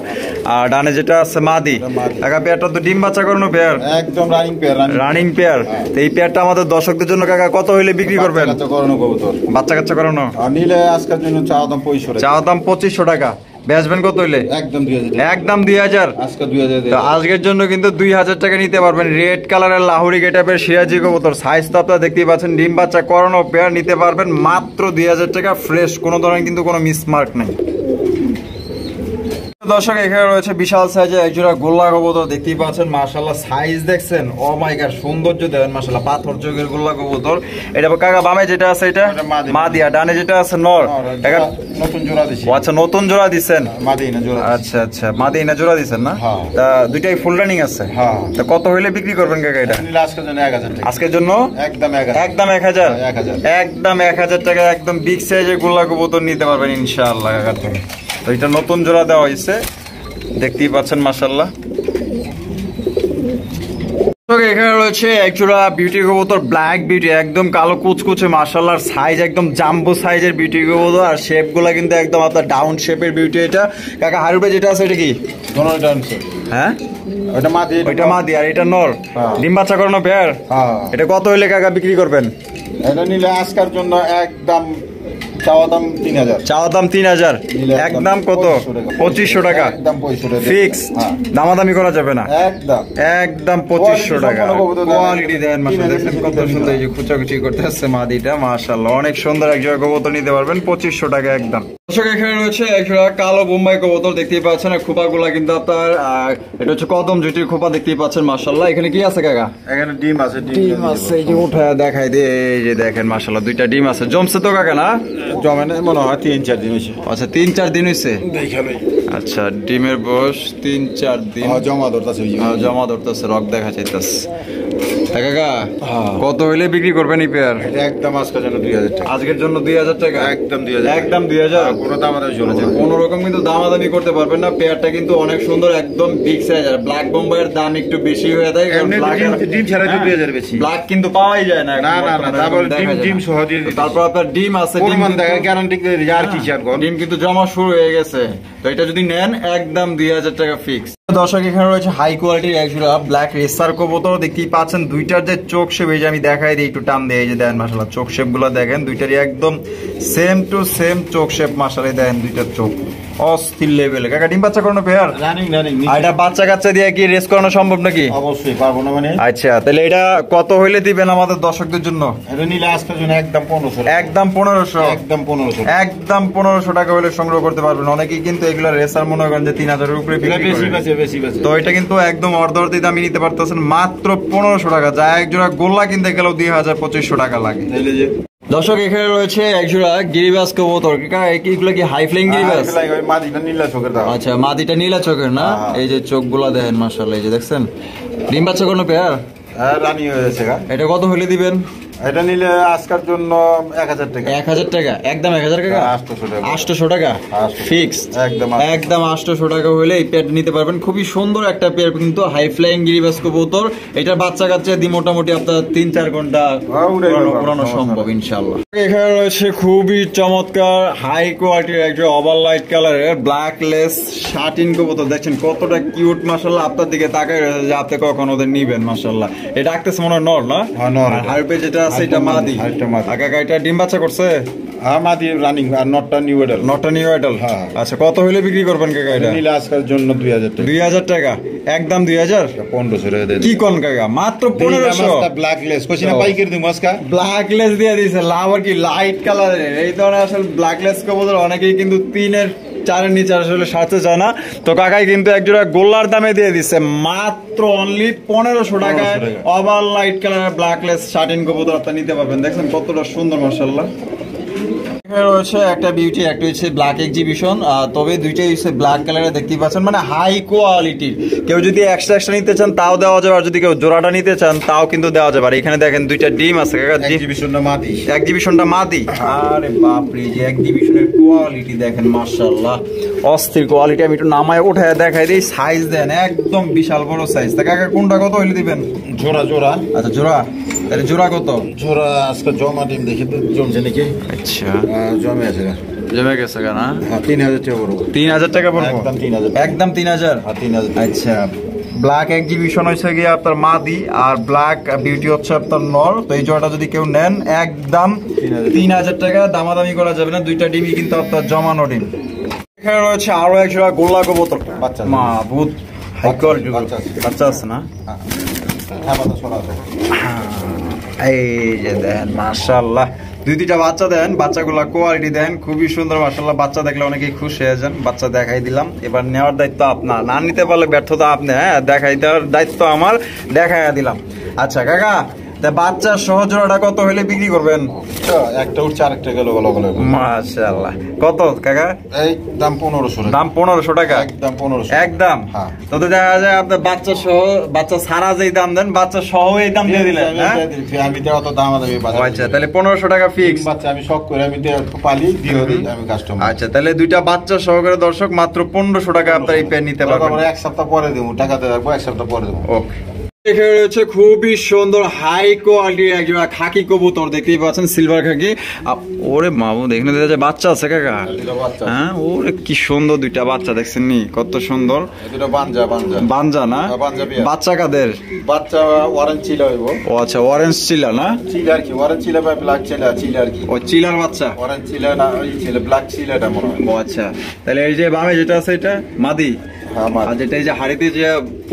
আর ডানে যেটা আছে মাদি। কাকা পেয়ারটা তো ডিম বাচ্চা করানো পেয়ার? একদম রানিং পেয়ার। Running pair. তো এই পেয়ারটা আমাদের দর্শকদের জন্য কাকা কত হইলে বিক্রি করবেন? বাচ্চা করানো কবুতর, বাচ্চা কাচ্চা করানো। আর নিলে আজকের জন্য চাওয়া দাম 2500 টাকা। চাওয়া দাম 2500 টাকা। বেচবেন কত হইলে? একদম 2000। একদম 2000। আজকে 2000। তো আজকের জন্য কিন্তু 2000 টাকা নিতে পারবেন। রেড কালারের লাহুরি গেটাপের সিরাজি কবুতর, সাইজ তো আপনারা দেখতেই পাচ্ছেন, ডিম বাচ্চা করানো পেয়ার নিতে পারবেন মাত্র 2000 টাকা ফ্রেশ, কোনো ধরনের কিন্তু কোনো মিসমার্ক নাই। দর্শক এখানে রয়েছে বিশাল সাইজের একজোড়া গোল্লা কবুতর, দেখতেই পাচ্ছেন মাশাআল্লাহ সাইজ দেখছেন, ও মাই গড সৌন্দর্য দেখেন মাশাআল্লাহ, পাথর চোখের গোল্লা কবুতর। এটা কাকা বামে যেটা আছে এটা মাদি, আর ডানে যেটা আছে নর। কাকা নতুন জোড়া দিছি। আচ্ছা, নতুন জোড়া দিবেন? মাদি না জোড়া। আচ্ছা, মাদি না জোড়া দিবেন না? তা দুইটাই ফুল রানিং আছে। তা কত হইলে বিক্রি করবেন কাকা এটা? নিলে আজকের জন্য 1000 টাকা। আজকের জন্য একদম 1000। একদম 1000। একদম 1000 টাকা একদম বিগ সাইজের গোল্লা কবুতর নিতে পারবেন ইনশাআল্লাহ কাকার থেকে। তো এটা নতুন জোড়া দেওয়া হয়েছে, দেখতেই পাচ্ছেন মাশাআল্লাহ। এখানে রয়েছে একজোড়া বিউটি কবুতর, ব্ল্যাক বিউটি, একদম কালো কুচকুচে মাশাআল্লাহ, সাইজ একদম জাম্বো সাইজের বিউটি কবুতর। আর শেপ গুলা কিন্তু একদম আপনার ডাউন শেপের বিউটি। এটা কাকা হারুপে যেটা আছে এটা কি? হ্যাঁ, ওটা মাদি। ওইটা মাদি আর এটা নর। ডিম বাচ্চা করানো পেয়ার। এটা কত হইলে কাকা বিক্রি করবেন? এটা নিলে আজকের জন্য একদম চাওয়া দাম 3000। চাওয়া দাম 3000। একদম কত? 2500 টাকা। একদম 2500 টাকা ফিক্স, দামাদামি করা যাবে না। একদম 2500 টাকা। কোয়ালিটি দেন মাশাআল্লাহ, দেখেন কত সুন্দর, এই যে কুচাকুচি করতে আসছে মাদিটা মাশাআল্লাহ, অনেক সুন্দর এক জোড়া কবুতর নিতে পারবেন 2500 টাকা একদম। দর্শক এখানে রয়েছে এক জোড়া কালো বোম্বাই কবুতর, দেখতেই পাচ্ছেন খোপাগুলা কিন্তু আপনার, এটা হচ্ছে কদম জুটির খোপা, দেখতেই পাচ্ছেন মাশাআল্লাহ। এখানে কি আছে কাকা? এখানে ডিম আছে। ডিম আছে, এই যে উঠায় দেখাই দে, এই যে দেখেন মাশাআল্লাহ দুইটা ডিম আছে। জমছে তো কাকা না? জমে না মনে হয়, 3-4 দিন হয়েছে। আচ্ছা, 3-4 দিন হয়েছে। আচ্ছা, ডিমের বয়স 3-4 দিন। জমা ধরতেছে, রক দেখা যাইতেছে। কাকা কত হইলে বিক্রি করবেন এই পেয়ার? একদম আজকের জন্য 2000 টাকা। আজকের জন্য 2000 টাকা। একদম 2000। একদম 2000। কোনো দামাদামি চলবে না, কোনো রকম কিন্তু দামাদামি করতে পারবেন না। পেয়ারটা কিন্তু অনেক সুন্দর, একদম বিগ সাইজ। আর ব্ল্যাক বোম্বাইয়ের দাম একটু বেশি হয়ে যায়, কারণ ডিম ছাড়া 2000 বেশি। ব্ল্যাক কিন্তু পাওয়াই যায় না। না, তারপর ডিম সহ দিয়ে। তারপর আপনার ডিম আছে, ডিম গ্যারান্টি দিয়ে আর কি চান? ডিম কিন্তু জমা শুরু হয়ে গেছে। তো এটা যদি নেন একদম 2000 টাকা ফিক্স। দর্শক এখানে রয়েছে হাই কোয়ালিটির একজোড়া ব্ল্যাক রেসার কবুতর, দেখতেই পাচ্ছেন দুইটার যে চোখ শেপ, এই যে আমি দেখাই দিই একটু টান দিয়ে, এই যে দেখেন মাশাআল্লাহ চোখ শেপ গুলো দেখেন, দুইটারই একদম সেম টু সেম চোখ শেপ মাশাআল্লাহ, দেখেন দুইটার চোখ অস্থির লেভেলে। কাকা ডিম বাচ্চা করানো পেয়ার? রানিং এটা বাচ্চা কাচ্চা দিয়ে কি রেস করানো সম্ভব নাকি? অবশ্যই পারবো না মানে। আচ্ছা তাহলে এটা কত হইলে দিবেন আমাদের দর্শকদের জন্য? এটা নিলে আজকের জন্য একদম 1500, একদম 1500, একদম 1500 টাকা হলে সংগ্রহ করতে পারবেন। অনেকেই কিন্তু এগুলা রেসার মনে করেন যে 3000 এর উপরে বিক্রি করে, তো এটা কিন্তু একদম অর্ধবর্তী দামে নিতে পারতেছেন মাত্র 1500 টাকা, যা এক জোড়া গোল্লা কিনতে গেলেও 2500 টাকা লাগে। দর্শক এখানে রয়েছে একজোড়া গিরিবাজ কবুতর, এগুলো কি হাই ফ্লাইং গিরিবাজ? মাদিটা নীলা চোখের। আচ্ছা মাদিটা নীলা চোখের না, এই যে চোখগুলা দেখেন মাশাআল্লাহ, এই যে দেখছেন ডিম বাচ্চা কোনো পেয়ার? হ্যাঁ রানি হয়েছে। এটা কত হলে দিবেন? এটা নিলে আজকের জন্য 1000 টাকা। 1000 টাকা একদম 1000 টাকা 800 টাকা ফিক্স, একদম 800 টাকা হলে এই পেয়ারটা নিতে পারবেন। খুবই সুন্দর একটা পেয়ার কিন্তু হাই ফ্লাইং গিরিবাজ কবুতর। এটার বাচ্চা কাচ্চা দিয়ে মোটামুটি আপনার 3-4 ঘন্টা উড়ানো সম্ভব ইনশাআল্লাহ। এখানে রয়েছে খুবই চমৎকার হাই কোয়ালিটির একটা ওভার লাইট কালারের ব্ল্যাক লেস শাটিন কবুতর, দেখছেন কতটা কিউট মাশাআল্লাহ, আপনার দিকে তাকাই রয়েছে যে আপনি কখন ওদের নিবেন মাশাআল্লাহ। এটা ডাকতেছে মনে হয় নর না? হ্যাঁ নর। হারপে যেটা আছে এটা মাদি। কাকা এটা ডিম বাচ্চা করছে? হ্যাঁ মাদি রানিং, আর নটটা নিউ এডাল। নটটা নিউ এডাল। হ্যাঁ আচ্ছা কত হইলে বিক্রি করবেন কাকা এটা? নিলে আজকের জন্য 2000 টাকা। 2000 টাকা একদম 2000। 1500 টাকা দেন। কি কোন কাকা মাত্র 1500? ব্ল্যাক লেস কইছি না পাইকারি দিমু আজকে। ব্ল্যাক লেস দিয়ে দিয়েছে, লাভ আর কি লাইট কালারের এই ধরনের আসলে ব্ল্যাক লেস কবুতর অনেকেই কিন্তু 3-4 নিচে আসলে সাথে চায় না, তো কাকাই কিন্তু একজোড়া গোল্লার দামে দিয়ে দিচ্ছে মাত্র অনলি 1500 টাকায় ওভার লাইট কালারের ব্ল্যাক লেস শাটিন কবুতর আপনি নিতে পারবেন। দেখছেন কতটা সুন্দর মাশাআল্লাহ। রয়েছে একটা বিউটি, একটা হচ্ছে ব্ল্যাক এক্সিবিশন, তবে দুইটাই হচ্ছে ব্ল্যাক কালারের দেখতেই পাচ্ছেন, মানে হাই কোয়ালিটির। কেউ যদি এক্সট্রা নিতে চান তাও দেওয়া যাবে, আর যদি কেউ জোড়াটা নিতে চান তাও কিন্তু দেওয়া যাবে। আর এখানে দেখেন দুইটা ডিম আছে, এক্সিবিশনটা মাদি। আরে বাপরে, যে এক্সিবিশনের কোয়ালিটি দেখেন মাশাআল্লাহ, অস্থির কোয়ালিটি। আমি একটু নামায় উঠায় দেখাই দিই, সাইজ দেন একদম বিশাল বড় সাইজ। তা কাকা কোনটা কত হইলে দিবেন? জোড়া। আচ্ছা জোড়া, তাহলে জোড়া কত? জোড়া আজকে জমা ডিম দেখি তো জমছে নাকি। আচ্ছা জমে আছে, জমে গেছে না? 3000 টাকা পড়বো। 3000 টাকা পড়বো একদম 3000। আচ্ছা ব্ল্যাক এক্সিবিশন হচ্ছে গিয়ে আপনার মাদি, আর ব্ল্যাক বিউটি হচ্ছে আপনার নর। তো এই জোড়াটা যদি কেউ নেন একদম 3000 টাকা, দামাদামি করা যাবে না। দুইটা ডিমই কিন্তু আপনার জমানো ডিম। এখানে রয়েছে আরো এক জোড়া গোল্লা কবুতর, বাচ্চা মা বহুত হাই কোয়ালিটি বাচ্চা আছে না? এই যে দেখেন মাশাআল্লাহ, দুইটা বাচ্চা দেন, বাচ্চাগুলা কোয়ালিটি দেন খুবই সুন্দর মাশাআল্লাহ। বাচ্চা দেখলে অনেকেই খুশি হয়ে যান। বাচ্চা দেখাই দিলাম, এবার নেওয়ার দায়িত্ব আপনার, না নিতে পারলে ব্যর্থতা আপনি, হ্যাঁ দেখাই দেওয়ার দায়িত্ব আমার, দেখাইয়া দিলাম। আচ্ছা কাকা বাচ্চা সহ জোড়াটা কত হইলে বিক্রি করবেন? একটা উঠছে আরেকটা গেল মাশাআল্লাহ। কত কাকা? এই দাম 1500। দাম 1500 টাকা একদম 1500 একদম। হ্যাঁ তো দেখা যায় আপনার বাচ্চা সহ, বাচ্চা ছাড়া যেই দাম দেন বাচ্চা সহ এই দাম দিয়ে দিলেন। আমি তো অত দাম দেবে। আচ্ছা তাহলে 1500 টাকা ফিক্স। বাচ্চা আমি শখ করে আমি পালি দিয়ে দিই আমি কাস্টমার। আচ্ছা তাহলে দুইটা বাচ্চা সহকারে দর্শক মাত্র 1500 টাকা আপনার এই পেন নিতে পারবেন। এক সপ্তাহ পরে দেবো, টাকা দিয়ে রাখবো, এক সপ্তাহ পরে দেবো। ওকে। এখানে রয়েছে খুবই সুন্দর হাই কোয়ালিটির একজোড়া খাকি কবুতর, দেখতেই পাচ্ছেন সিলভার খাকি। ওরে মামু এখানে দেখা যায় বাচ্চা আছে কাকা। হ্যাঁ ওরে কি সুন্দর দুইটা বাচ্চা, দেখছেন নি কত সুন্দর। বাঞ্জা না? বাচ্চা কাদের? বাচ্চা অরেঞ্জ চিলা হইব। ও আচ্ছা অরেঞ্জ চিলা না? চিলা আর কি, অরেঞ্জ চিলা বা ব্ল্যাক চিলা আর কি। ও চিলার বাচ্চা। অরেঞ্জ চিলা না, ওই চিলা ব্ল্যাক চিলাটা মনে হয়। ও আচ্ছা তাহলে এই যে বামে যেটা আছে এটা মাদি, আর যেটা এই যে হাড়িতে যে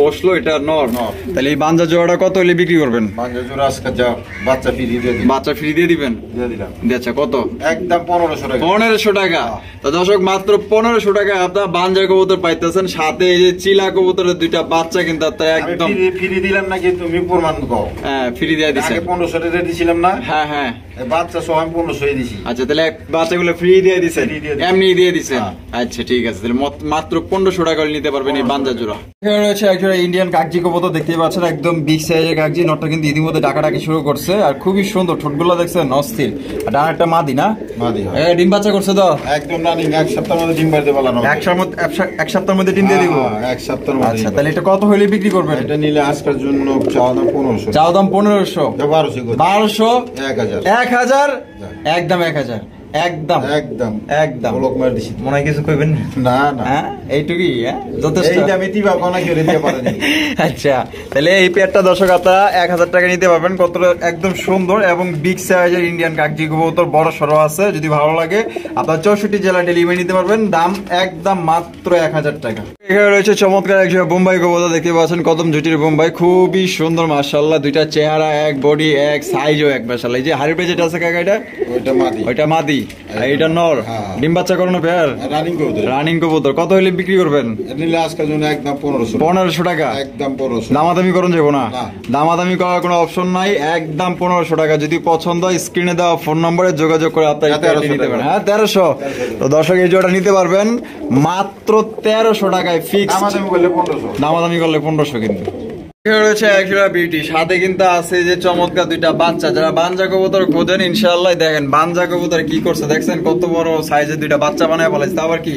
বসলো এটা নর। তাহলে এই বাঞ্জা জোড়াটা কত হলে বিক্রি করবেন? বাঞ্জা জোড়া আজকে যা বাচ্চা ফ্রি দিয়ে দিবেন। বাচ্চা ফ্রি দিয়ে দিবেন? দিয়ে দিলাম। আচ্ছা কত? একদম 1500 টাকা। 1500 টাকা। তো দর্শক মাত্র 1500 টাকা আপনার বাঞ্জা কবুতর পাইতেছেন, সাথে এই যে চিলা কবুতরের দুইটা বাচ্চা কিন্তু আপনার একদম ফ্রি দিলাম নাকি তুমি প্রমাণ দাও। হ্যাঁ ফ্রি দিয়ে দিছেন। আগে 1500 টাকা দিছিলাম না? হ্যাঁ হ্যাঁ বাচ্চা সহ আমি 1500 দিছি। আচ্ছা তাহলে বাচ্চাগুলো ফ্রি দিয়ে দিছেন? এমনি দিয়ে দিছেন। আচ্ছা ঠিক আছে, তাহলে মাত্র 1500 টাকা নিতে পারবেন এই বাঞ্জা জোড়া। এখানে রয়েছে একজোড়া ইন্ডিয়ান কাগজি কবুতর, দেখতেই পাচ্ছেন একদম বিগ সাইজের কাগজি। নটটা কিন্তু ইতিমধ্যে ডাকাডাকি শুরু করছে, আর খুবই সুন্দর ঠোঁটগুলো দেখছেন অস্থির। আর ডান একটা মাদি না? মাদি। ডিম বাচ্চা করছে তো একদম রানিং, এক সপ্তাহের মধ্যে ডিম পারতে পারলাম। এক সপ্তাহের মধ্যে ডিম দিয়ে দিব? এক সপ্তাহের মধ্যে। আচ্ছা তাহলে এটা কত হইলে বিক্রি করবেন? এটা নিলে আজকের জন্য চাওয়া দাম 1500। চাওয়া দাম 1500? 1200 1200 1000 1000 একদম 1000 একদম একদম একদম ব্লক মার দিছি মনে হয় কিছু কইবেন না না হ্যাঁ এইটুকুই যথেষ্ট এই দামে দিবা কোন কি দিতে পারেনি আচ্ছা তাহলে এই পেয়ারটা দর্শক আপনারা 1000 টাকা নিতে পারবেন কতটা একদম সুন্দর এবং বিগ সাইজের ইন্ডিয়ান কাকজি কবুতর বড় সরো আছে যদি ভালো লাগে আপনারা 64 জেলা ডেলিভারি নিতে পারবেন দাম একদম মাত্র 1000 টাকা এখানে রয়েছে চমৎকার এক বোম্বাই কবুতর দেখতে পাচ্ছেন কদম জুটির বোম্বাই খুবই সুন্দর মাশাআল্লাহ দুইটা চেহারা এক বডি এক সাইজও এক মাশাআল্লাহ এই যে হাড়ির পেজে আছে কাকা এটা ওইটা মাদি আর এটা নর ডিম বাচ্চা করানো পেয়ার রানিং কবুতর কত হইলে বিক্রি করবেন নিলে আজকের জন্য একদম 1500 টাকা একদম 1500 দামাদামি করুন যাবো না দামাদামি করার কোনো অপশন নাই একদম 1500 টাকা যদি পছন্দ হয় স্ক্রিনে দেওয়া ফোন নম্বরে যোগাযোগ করে আপনারা নিতে পারেন হ্যাঁ 1300 তো দর্শক এই জোড়া নিতে পারবেন মাত্র 1300 টাকায় ফিক্স দামাদামি করলে 1500 কিন্তু রয়েছে একজোড়া বিউটি সাথে কিন্তু আছে যে চমৎকার দুইটা বাচ্চা যারা বানজা কবুতর খোঁজেন ইনশাআল্লাহ দেখেন বানজা কবুতর কি করছে দেখছেন কত বড় সাইজের দুইটা বাচ্চা বানায় বলেছে আবার কি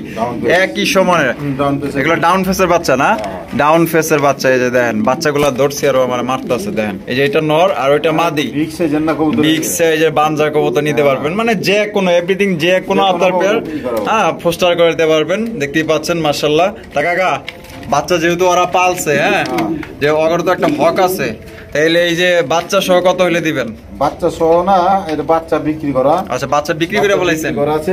একই সমানের এগুলো ডাউন ফেসের বাচ্চা না ডাউন ফেসের বাচ্চা এই যে দেখেন বাচ্চাগুলো ধরছি আর আমার মারতেছে দেখেন এই যে এটা নর আর ওইটা মাদি বিগ সাইজের বানজা কবুতর নিতে পারবেন মানে যে কোনো এভরিথিং যে কোনো আপনার পেয়ার হ্যাঁ পোস্টার করে দিতে পারবেন দেখতেই পাচ্ছেন মাশাআল্লাহ তা কাকা বাচ্চা যেহেতু ওরা পালছে হ্যাঁ যে ওর তো একটা হক আছে তাইলে এই যে বাচ্চা সহ কত হইলে দিবেন বাচ্চা সহ না এটা বাচ্চা বিক্রি করা আচ্ছা বাচ্চা বিক্রি করে বলাইছেন করা আছে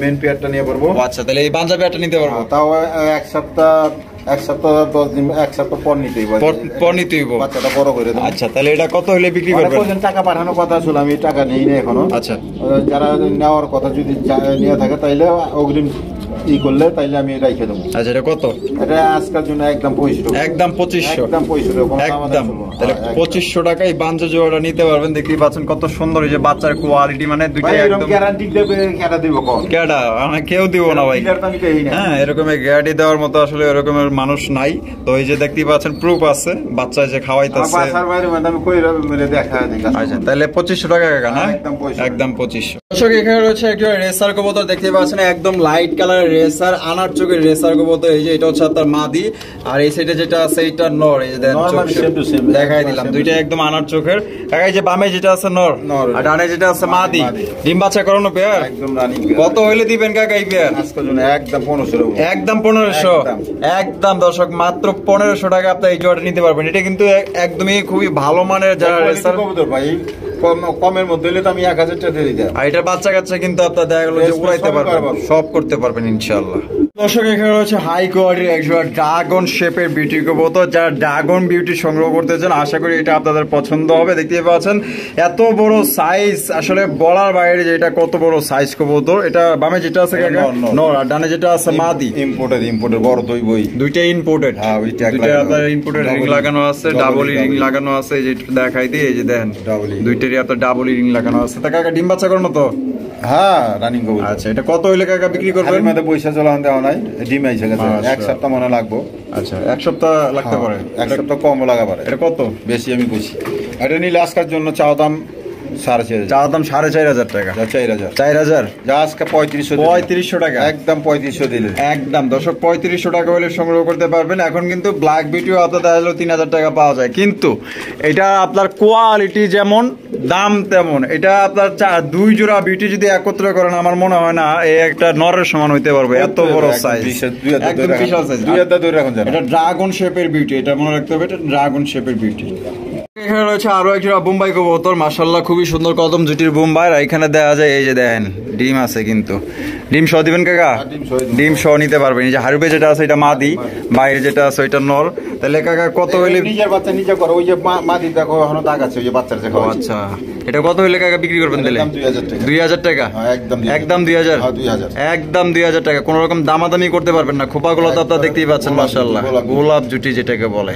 মেন পেয়ারটা নিয়ে পারবো আচ্ছা তাহলে এই বাঞ্জা পেয়ারটা নিতে পারবো তাও এক সপ্তাহ 10 দিন এক সপ্তাহ পর নিতেই পর নিতেই বাচ্চাটা বড় করে দেব আচ্ছা তাহলে এটা কত হইলে বিক্রি করবেন টাকা পাঠানোর কথা ছিল আমি টাকা নেই না এখনো আচ্ছা যারা নেওয়ার কথা যদি নিয়ে থাকে তাইলে অগ্রিম ই করলে তাইলে আমি রাইখে দেবো আচ্ছা এটা কত এটা আজকের জন্য একদম 2500 একদম 2500 একদম 2500 একদম তাহলে 2500 টাকায় বাঞ্জা জোড়াটা নিতে পারবেন দেখতেই পাচ্ছেন কত সুন্দর এই যে বাচ্চার কোয়ালিটি মানে দুইটা একদম গ্যারান্টি দেবে কেডা দিব কোন কেডা মানে কেউ দিব না ভাই হ্যাঁ এরকম গ্যারান্টি দেওয়ার মতো আসলে এরকমের মানুষ নাই তো এই যে দেখতেই পাচ্ছেন প্রুফ আছে বাচ্চা যে খাওয়াইতাছে বাসার বাইরে আমি কই মেরে দেখা দিই আচ্ছা তাহলে 2500 টাকা কাকা না একদম 2500 দর্শক এখানে রয়েছে একটা রেসার কবুতর দেখতেই পাচ্ছেন একদম লাইট কালারের রেসার আনার চোখের রেসার কবুতর এই যে এটা হচ্ছে আপনার মাদি আর এই সাইডে যেটা আছে এটা নর এই যে দেখাই দিলাম দুইটা একদম আনার চোখের কাকা এই যে বামে যেটা আছে নর আর ডানে যেটা আছে মাদি ডিম বাচ্চা করানো পেয়ার একদম রানিং কত হইলে দিবেন কাকা এই পেয়ার আজকের জন্য একদম 1500 একদম 1500 একদম দর্শক মাত্র 1500 টাকা আপনি এই জোড়াটা নিতে পারবেন এটা কিন্তু একদমই খুবই ভালো মানের যারা রেসার কবুতর ভাই কমের মধ্যে হলে তো আমি 1000 টাকা দিয়ে দিই আর এটা বাচ্চা কাচ্চা কিন্তু আপনার দেখা গেল যে উড়াইতে পারবেন সব করতে পারবেন ইনশাআল্লাহ দর্শক এখানে রয়েছে হাই কোয়ালিটির একজোড়া ড্রাগন শেপের বিউটি কবুতর যারা ড্রাগন বিউটি সংগ্রহ করতে চান আশা করি এটা আপনাদের পছন্দ হবে দেখতেই পাচ্ছেন এত বড় সাইজ আসলে বলার বাইরে যে এটা কত বড় সাইজ কবুতর এটা বামে যেটা আছে কাকা নর আর ডানে যেটা আছে মাদি ইম্পোর্টেড বড় দুই বই দুইটা ইম্পোর্টেড হ্যাঁ ওইটা দুইটা আপনার ইম্পোর্টেড রিং লাগানো আছে ডাবল রিং লাগানো আছে এই যে দেখাই দিই এই যে দেখেন দুইটারই আপনার ডাবল রিং লাগানো আছে তা কাকা ডিম বাচ্চা করনো তো হ্যাঁ রানিং কবুতর আচ্ছা এটা কত হইলে কাকা বিক্রি করবেন এর মধ্যে পয়সা চলান দেওয়া নাই ডিম আইছে গেছে এক সপ্তাহ মনে লাগবে আচ্ছা এক সপ্তাহ লাগতে পারে এক সপ্তাহ কম লাগা পারে এটা কত বেশি আমি কইছি এটা নিলে আজকের জন্য চাও দাম 4500 টাকা 4000 যা আজকে 3500 টাকা একদম 3500 দিলে একদম দর্শক 3500 টাকা হলে সংগ্রহ করতে পারবেন এখন কিন্তু ব্ল্যাক বিউটিও আপনাদের 3000 টাকা পাওয়া যায় কিন্তু এটা আপনার কোয়ালিটি যেমন দাম তেমন এটা আপনার দুই জোড়া বিউটি যদি একত্র করেন আমার মনে হয় না এই একটা নরের সমান হইতে পারবে এত বড় সাইজ একদম বিশাল সাইজ এটা ড্রাগন শেপের বিউটি এটা মনে রাখতে হবে এটা ড্রাগন শেপের বিউটি এখানে রয়েছে আরো একটা বোম্বাই কবুতর মাশাআল্লাহ খুবই সুন্দর কদম জুটির বোম্বাই আর এখানে দেখা যায় এই যে দেখেন ডিম আছে কিন্তু ডিম সহ দিবেন কাকা ডিম সহ নিতে পারবেন এই যে হারুবে যেটা আছে এটা মাদি বাইরে যেটা আছে ওইটা নর তাহলে কাকা কত হইলে নিজের বাচ্চা নিজে করো ওই যে মাদি দেখো এখনো দাগ আছে ওই যে বাচ্চার দেখো আচ্ছা এটা কত হইলে কাকা বিক্রি করবেন তাহলে 2000 টাকা একদম 2000 একদম 2000 টাকা কোন রকম দামাদামি করতে পারবেন না খোপাগুলো তো আপনারা দেখতেই পাচ্ছেন মাশাআল্লাহ গোলাপ জুটি যেটাকে বলে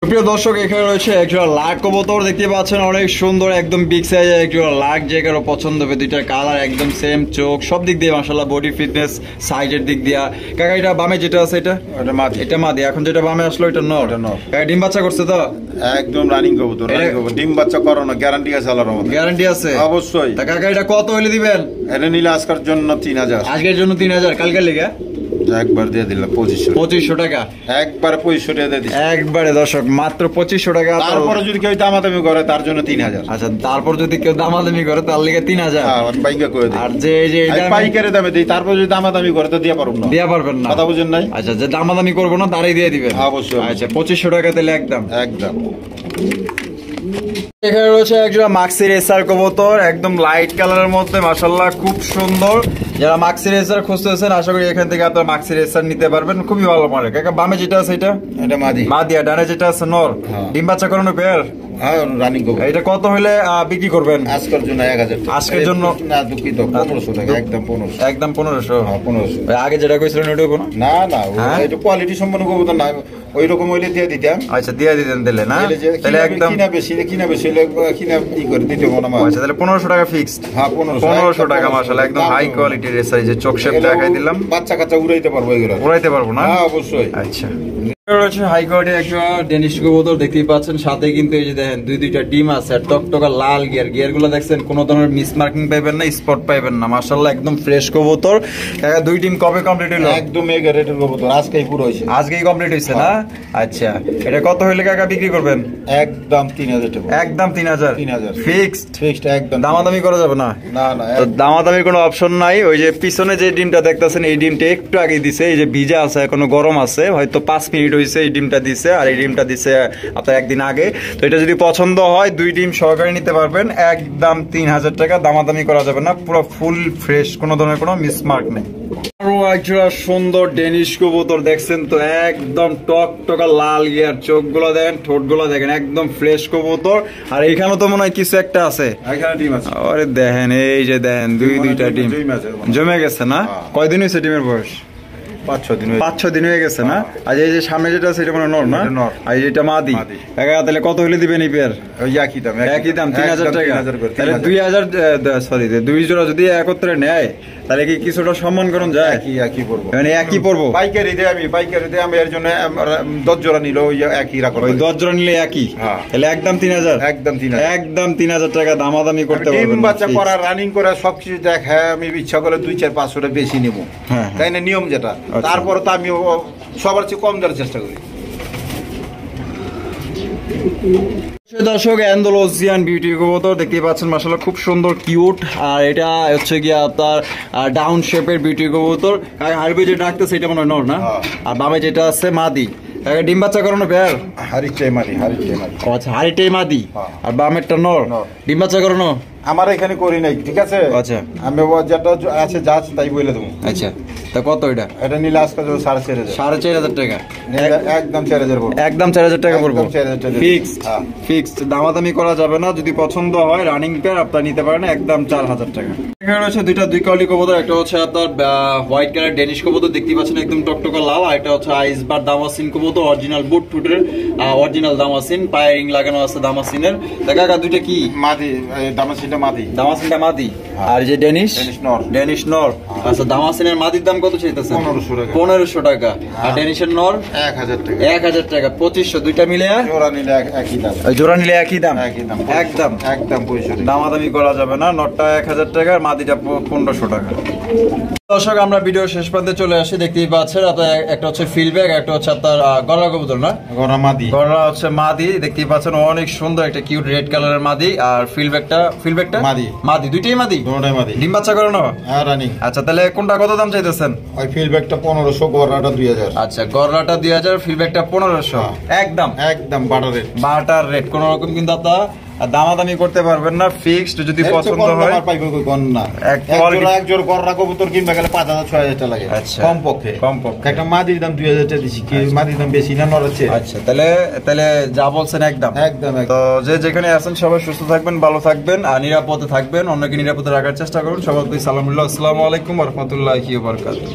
প্রিয় দর্শক এখানে রয়েছে একজোড়া লাখ কবুতর দেখতে পাচ্ছেন অনেক সুন্দর একদম বিগ সাইজের একজোড়া লাখ যে কারো পছন্দ হবে দুইটার কালার একদম সেম চোখ সব দিক দিয়ে মাশাআল্লাহ বডি ফিটনেস সাইজের দিক দিয়া কাকা এটা বামে যেটা আছে এটা মাদি এখন যেটা বামে আসলো এটা নর কাকা ডিম বাচ্চা করছে তো একদম রানিং কবুতর ডিম বাচ্চা করো না গ্যারান্টি আছে আল্লাহর রহমতে গ্যারান্টি আছে অবশ্যই তা কাকা এটা কত হইলে দিবেন এটা নিলে আজকের জন্য 3000 আজকের জন্য 3000 কালকে লেগে একবার দিয়ে দিলাম 2500 টাকা, একবারে 2500 টাকা দিয়ে দিচ্ছি একবারে দর্শক মাত্র 2500 টাকা। তারপরে যদি কেউ দামাদামি করে তার জন্য 3000। আচ্ছা, তারপর যদি কেউ দামাদামি করে তার লিগে 3000। বাইকা করে দিই। আর যে এটা পাইকারি দামে দেই, তারপর যদি দামাদামি করে তো দিয়া পারব না, দিয়া পারবেন না, কথা বুঝেন নাই? আচ্ছা, যে দামাদামি করব না তারই দিয়ে দিবেন অবশ্যই। আচ্ছা, 2500 টাকা দিলে একদম একদম। এখানে রয়েছে একজোড়া মাক্সি রেসার কবুতর, একদম লাইট কালারের মধ্যে, মাশাআল্লাহ খুব সুন্দর। যারা মাক্সি রেসার খুঁজতেছেন আশা করি এখান থেকে আপনারা মাক্সি রেসার নিতে পারবেন, খুবই ভালো মানের। কাকা বামে যেটা আছে এটা মাদি, মাদি, আর ডানে যেটা আছে নর। ডিম বাচ্চা করানো পেয়ার, রানিং কবুতর। এটা কত হলে বিক্রি করবেন? আজকের জন্য 1000 টাকা। আজকের জন্য না, দুঃখিত, 1500 টাকা, একদম 1500। একদম 1500। হ্যাঁ 1500। আগে যেটা কইছিলেন ওটা কোনো? না না, এটা কোয়ালিটি সম্পন্ন কবুতর না, ওই রকম হইলে দিয়ে দিতাম। আচ্ছা, দিয়ে দিতেন দিলে না, তাহলে একদম কিনা বেশি হলে কিনা ই করে দিতে মনে হয়। আচ্ছা, তাহলে 1500 টাকা ফিক্সড। হ্যাঁ 1500 টাকা, মাশাআল্লাহ একদম হাই কোয়ালিটির রেসার। এই যে চোখ শেপ দেখাই দিলাম, বাচ্চা কাচ্চা উড়াইতে পারবো, এগুলো উড়াইতে পারবো না? হ্যাঁ অবশ্যই। আচ্ছা, রয়েছে হাই কোয়ালিটির একটা ডেনিশ কবুতর দেখতেই পাচ্ছেন, সাথে কিন্তু এই যে দেখেন দুইটা ডিম আছে আর টকটকা লাল গিয়ার গুলো দেখছেন, কোনো ধরনের মিস মার্কিং পাইবেন না, স্পট পাইবেন না, মাশাআল্লাহ একদম ফ্রেশ কবুতর। কাকা দুই ডিম কবে কমপ্লিট হলো? একদম মেগা রেটের কবুতর, আজকেই পুরো হইছে, আজকেই কমপ্লিট হইছে না? আচ্ছা, এটা কত হইলে কাকা বিক্রি করবেন? একদম 3000 টাকা। একদম 3000 ফিক্সড? ফিক্সড একদম। দামাদামি করা যাবে না? না না, দামাদামির কোনো অপশন নাই। ওই যে পিছনে যে ডিমটা দেখতেছেন এই ডিমটা একটু আগে দিছে, এই যে ভিজা আছে এখনো গরম আছে, হয়তো 5 মিনিট হইছে এই ডিমটা দিছে, আর এই ডিমটা দিছে আপনার একদিন আগে। তো এটা যদি পছন্দ হয় দুই ডিম সহকারে নিতে পারবেন, একদম 3000 টাকা, দামাদামি করা যাবে না, পুরো ফুল ফ্রেশ, কোনো ধরনের কোনো মিসমার্ক নেই। আরো একজোড়া সুন্দর ডেনিশ কবুতর দেখছেন তো, একদম টকটকা লাল গিয়ার, চোখগুলো দেখেন, ঠোঁটগুলো দেখেন, একদম ফ্রেশ কবুতর। আর এখানে তো মনে হয় কিছু একটা আছে, এখানে ডিম আছে। আরে দেখেন, এই যে দেখেন দুইটা ডিম জমে গেছে না? কয়দিন হয়েছে ডিমের বয়স? 5-6 দিন হয়ে গেছে না? আর এই যে সামনে যেটা আছে এটা মানে নর না, আর এটা মাদি। তাহলে কত হলে দিবেন এই পেয়ার? একই দাম 3000 টাকা। তাহলে 2000 সরি 2 জোড়া যদি একত্রে নেয় তাহলে কি কিছুটা সম্মান করুন যায়? একই পড়বো, মানে একই পড়বো। পাইকারি দিয়ে আমি এর জন্য 10 জোড়া নিল, ওই একই রাখো, ওই 10 জোড়া নিলে একই। তাহলে একদম 3000, একদম 3000 টাকা দামাদামি করতে পারবেন। ডিম বাচ্চা করা, রানিং করা সবকিছু দেখ। হ্যাঁ, আমি ইচ্ছা করে 2-4-500 টাকা বেশি নেবো, তাই না নিয়ম যেটা। তারপরে তো আমি সবার চেয়ে কম দেওয়ার চেষ্টা করি। দর্শক, অ্যান্ডালুসিয়ান বিউটি কবুতর দেখতে পাচ্ছেন, মাশাআল্লাহ খুব সুন্দর কিউট। আর এটা হচ্ছে গিয়ে আপনার ডাউন শেপের বিউটি কবুতর। হারবে যেটা ডাকতেছে এটা মনে হয় নর না, আর বামে যেটা আছে মাদি। ডিম বাচ্চা করানো পেয়ার? হারিটাই মাদি। আচ্ছা, হারিটাই মাদি, আর বামেরটা নর। ডিম বাচ্চা করানো আমার এখানে করি নাই, ঠিক আছে? আচ্ছা, আমি যেটা আছে যা তাই বলে দেবো। আচ্ছা, তা কত এটা? এটা নিলে আজকে 4500 টাকা, একদম 4000 পড়বে, একদম 4000 টাকা পড়বে ফিক্সড। ফিক্সড, দামাদামি করা যাবে না। যদি পছন্দ হয় রানিং পেয়ার আপনারা নিতে পারেন, একদম 4000 টাকা। এখানে রয়েছে দুই কোয়ালিটি কবুতর, একটা হচ্ছে আপনার হোয়াইট কালার ডেনিশ কবুতর দেখতে পাচ্ছেন, একদম টকটকা লাল, আর একটা হচ্ছে আইসবার দামাসিন কবুতর, অরিজিনাল বুট টুটের অরিজিনাল দামাসিন, পায়ে রিং লাগানো আছে দামাসিনের। দেখা দুইটা কি মাদি? দামাসিনটা মাদি, আর যে ডেনিশ নর। আচ্ছা, দামাসিনের মাদির দাম কত চাইতেছেন? 1500 টাকা, আর ডেনিশের নর 1000 টাকা। 2500, দুইটা মিলে জোড়া নিলে একই দাম, একদম দামাদামি করা যাবে না। নরটা 1000 টাকা, আর মাদিটা 1500 টাকা। দর্শক, আমরা ভিডিও শেষ প্রান্তে চলে আসি। দেখতেই পাচ্ছেন আপনার একটা হচ্ছে ফিলব্যাক, একটা হচ্ছে আপনার গলা কবুতর না, গলা হচ্ছে মাদি। দেখতেই পাচ্ছেন অনেক সুন্দর একটা কিউট রেড কালারের মাদি, আর ফিলব্যাকটা মাদি, দুইটাই মাদি। ডিম বাচ্চা করানো? হ্যাঁ, রানিং। আচ্ছা, তাহলে কোনটা কত দাম চাইতেছেন? ওই ফিলব্যাকটা 1500, গররাটা 2000। আচ্ছা, গররাটা 2000, ফিলব্যাকটা 1500। একদম বাটার রেট, কোন রকম কিন্তু আপনার দামাদামি করতে পারবেন না, ফিক্সড। যদি পছন্দ হয় এক জোড় গররা কবুতর কিনবে গেলে 5000-6000 টাকা লাগে কম পক্ষে। একটা মাদির দাম 2000 টাকা দিছি, কি মাদির দাম বেশি না নরের চেয়ে? আচ্ছা, তাহলে যা বলছেন একদম। তো যে যেখানে আছেন সবাই সুস্থ থাকবেন, ভালো থাকবেন, আর নিরাপদে থাকবেন, অন্যকে নিরাপদে রাখার চেষ্টা করুন। সবাইকে সালামুল্লাহ, আসসালামু আলাইকুম ওয়া রাহমাতুল্লাহি ওয়া বারাকাতুহু।